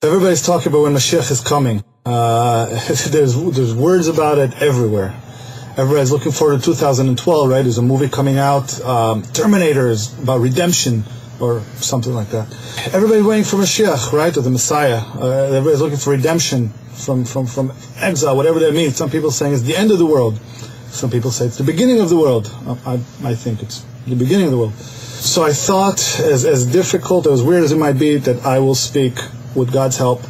Everybody's talking about when Moshiach is coming. There's words about it everywhere. Everybody's looking forward to 2012, right? There's a movie coming out, Terminators, about redemption, or something like that. Everybody's waiting for Moshiach, right? Or the Messiah. Everybody's looking for redemption from exile, whatever that means. Some people saying it's the end of the world. Some people say it's the beginning of the world. I think it's the beginning of the world. So I thought, as difficult, as weird as it might be, that I will speak, with God's help,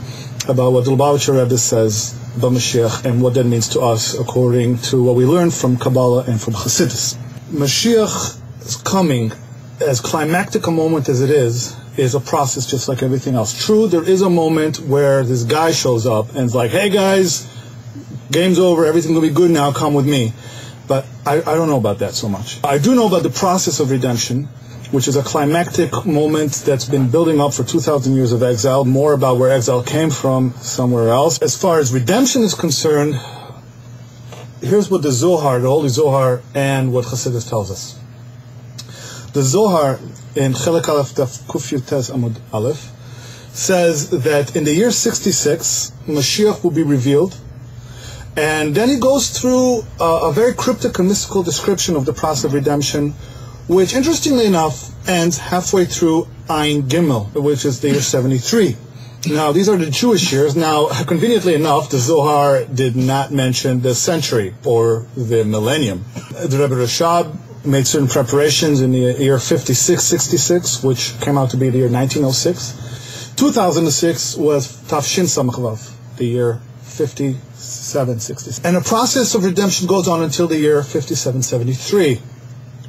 about what the Lubavitcher Rebbe says about Moshiach and what that means to us according to what we learned from Kabbalah and from Chassidus. Mashiach's coming, as climactic a moment as it is a process just like everything else. True, there is a moment where this guy shows up and is like, hey guys, game's over, everything will be good now, come with me. But I don't know about that so much. I do know about the process of redemption, which is a climactic moment that's been building up for 2,000 years of exile, more about where exile came from somewhere else. As far as redemption is concerned, here's what the Zohar, the Holy Zohar, and what Chassidus tells us. The Zohar, in Chelek Aleph Daf Kuf Yutes Amud Aleph, says that in the year 66, Mashiach will be revealed, and then he goes through a very cryptic and mystical description of the process of redemption, which, interestingly enough, ends halfway through Ein Gimel, which is the year 73. Now, these are the Jewish years. Now, conveniently enough, the Zohar did not mention the century or the millennium. The Rebbe Rashab made certain preparations in the year 5666, which came out to be the year 1906. 2006 was Tafshin Samach Vav, the year 5766. And the process of redemption goes on until the year 5773.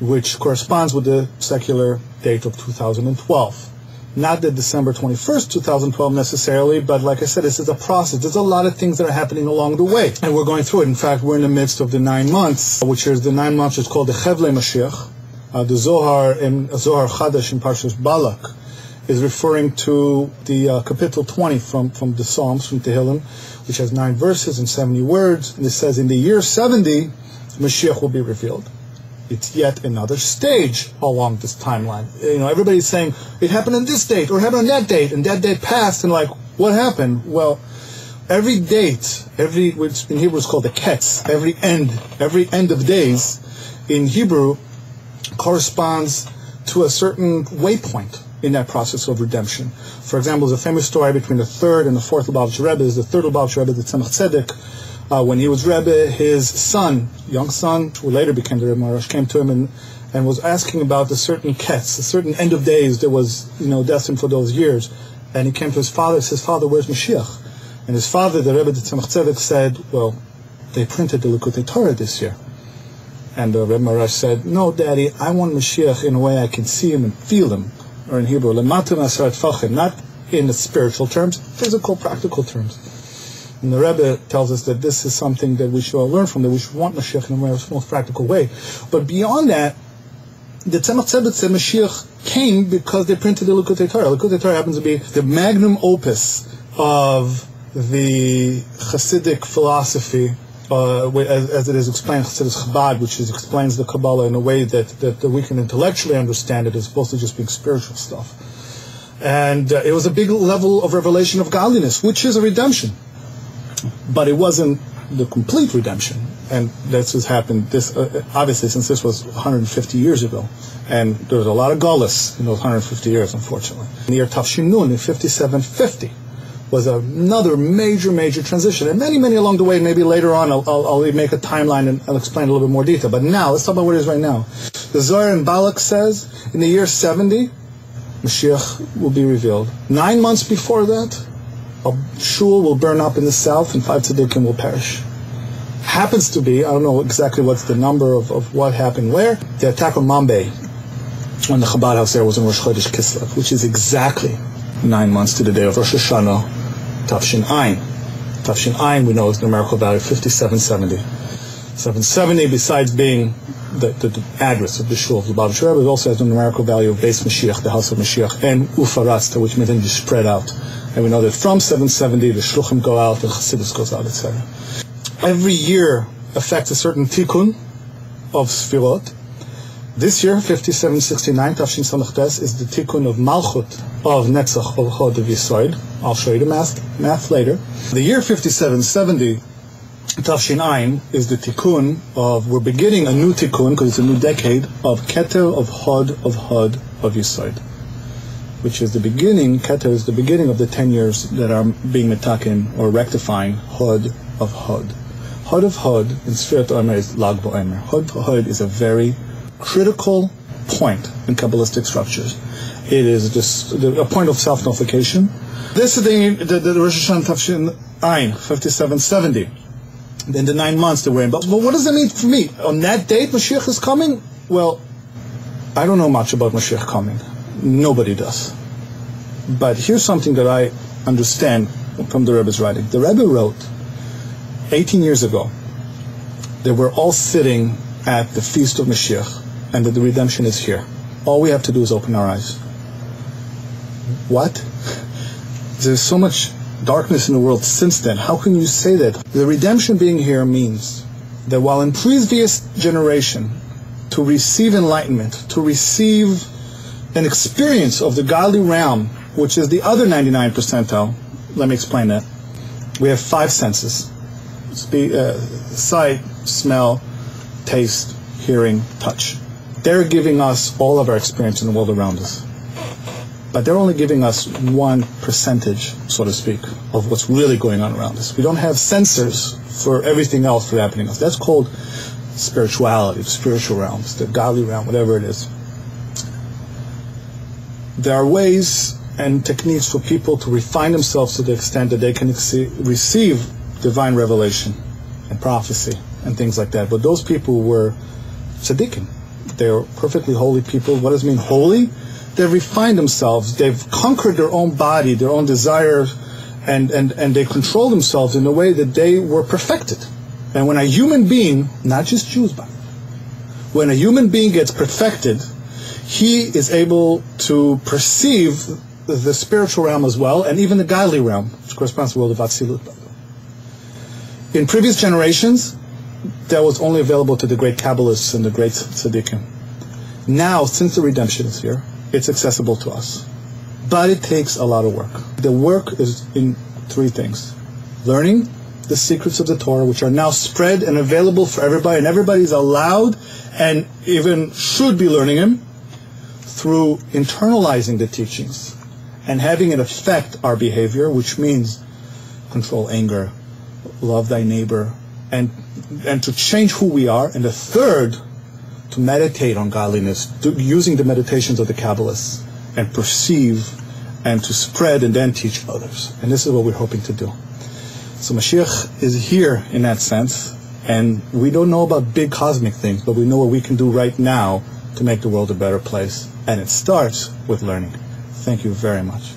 Which corresponds with the secular date of 2012. Not the December 21st, 2012 necessarily, but like I said, this is a process. There's a lot of things that are happening along the way, and we're going through it. In fact, we're in the midst of the 9 months, which is the 9 months is called the Chevlei Mashiach. The Zohar in Zohar Chadash in Parshas Balak is referring to the Kapitel 20 from the Psalms, from Tehillim, which has 9 verses and 70 words, and it says in the year 70, Mashiach will be revealed. It's yet another stage along this timeline. Everybody's saying, it happened on this date, or it happened on that date, and that date passed, and what happened? Well, every date, which in Hebrew is called the ketz, every end of days, in Hebrew, corresponds to a certain waypoint in that process of redemption. For example, there's a famous story between the third and the fourth Lubavitcher Rebbe. The third Lubavitcher Rebbe, the Tzemach Tzedek, when he was Rebbe, his son, young son, who later became the Rebbe Marash, came to him and was asking about a certain ketz, a certain end of days that was, destined for those years. And he came to his father and says, Father, where's Moshiach? And his father, the Rebbe, the Tzemach Tzedek, said, well, they printed the Likutei Torah this year. And the Rebbe Marash said, no, Daddy, I want Moshiach in a way I can see him and feel him. Or in Hebrew, not in the spiritual terms, physical, practical terms. And the Rebbe tells us that this is something that we should all learn from, that we should want Mashiach in a most practical way. But beyond that, the Tzemach Tzedek said Mashiach came because they printed the Likutei Torah. Likutei Torah happens to be the magnum opus of the Hasidic philosophy, as it is explained in Chassidus Chabad, which explains the Kabbalah in a way that we can intellectually understand it, as opposed to just being spiritual stuff. And it was a big level of revelation of godliness, which is a redemption. But it wasn't the complete redemption, and this has happened. Obviously, since this was 150 years ago, and there was a lot of Geulah in those 150 years, unfortunately. In the year Tafshin Nun, in 5750, was another major transition, and many along the way. Maybe later on, I'll make a timeline and I'll explain a little bit more detail. But now, let's talk about what it is right now. The Zohar in Balak says in the year 70, Mashiach will be revealed. 9 months before that, a shul will burn up in the south and 5 tzaddikim will perish. Happens to be, I don't know exactly what's the number of what happened where, the attack on Mambay, when the Chabad house there was in Rosh Chodesh Kislev, which is exactly 9 months to the day of Rosh Hashanah, Tafshin Ayin. Tafshin Ayin, we know, is the numerical value 5770. 770, besides being the address of the shul of the Lubavitcher Rebbe, it also has the numerical value of Beis Mashiach, the house of Mashiach, and Ufarasta, which may then be spread out. And we know that from 770, the Shluchim go out, the Chassidus goes out, etc. Every year affects a certain tikkun of Sfirot, This year, 5769, Tafshin Samach Tes, is the tikkun of Malchut of Netzach of Hod of Yisoid. I'll show you the math later. The year 5770, Tafshin Ayin, is the tikkun of, we're beginning a new tikkun, because it's a new decade, of Keter of Hod of Yisoid, which is the beginning, Keter is the beginning of the 10 years that are being metakin, or rectifying, Hod of Hod. Hod of Hod, in Sfirat Omer, is Lag BaOmer. Hod of Hod is a very critical point in Kabbalistic structures. It is just a point of self-nullification. This is the Rosh Hashanah Tafshin Ayin, 5770. In the 9 months that we're in. But what does that mean for me? On that date, Moshiach is coming? Well, I don't know much about Moshiach coming. Nobody does. But here's something that I understand from the Rebbe's writing. The Rebbe wrote 18 years ago that we're all sitting at the feast of Moshiach, and that the redemption is here. All we have to do is open our eyes. What? There's so much darkness in the world since then. How can you say that? The redemption being here means that while in previous generation, to receive enlightenment, to receive an experience of the godly realm, which is the other 99 percentile, let me explain that. We have 5 senses. Sight, smell, taste, hearing, touch. They're giving us all of our experience in the world around us. But they're only giving us 1%, so to speak, of what's really going on around us. We don't have sensors for everything else that's happening to us. That's called spirituality, the spiritual realms, the godly realm, whatever it is. There are ways and techniques for people to refine themselves to the extent that they can receive divine revelation and prophecy and things like that. But those people were tzaddikim. They're perfectly holy people. What does it mean, holy? They've refined themselves. They've conquered their own body, their own desire, and they control themselves in a way that they were perfected. And when a human being, not just Jews, but when a human being gets perfected, he is able to perceive the spiritual realm as well, and even the godly realm, which corresponds to the world of Atzilut. In previous generations, that was only available to the great Kabbalists and the great tzaddikim. Now, since the redemption is here, it's accessible to us. But it takes a lot of work. The work is in 3 things. Learning the secrets of the Torah, which are now spread and available for everybody, and everybody's allowed and even should be learning them, through internalizing the teachings and having it affect our behavior, which means control anger, love thy neighbor, and to change who we are. And the third, to meditate on godliness, using the meditations of the Kabbalists, and perceive and to spread and then teach others. And this is what we're hoping to do. So Moshiach is here in that sense, and we don't know about big cosmic things, but we know what we can do right now to make the world a better place. And it starts with learning. Thank you very much.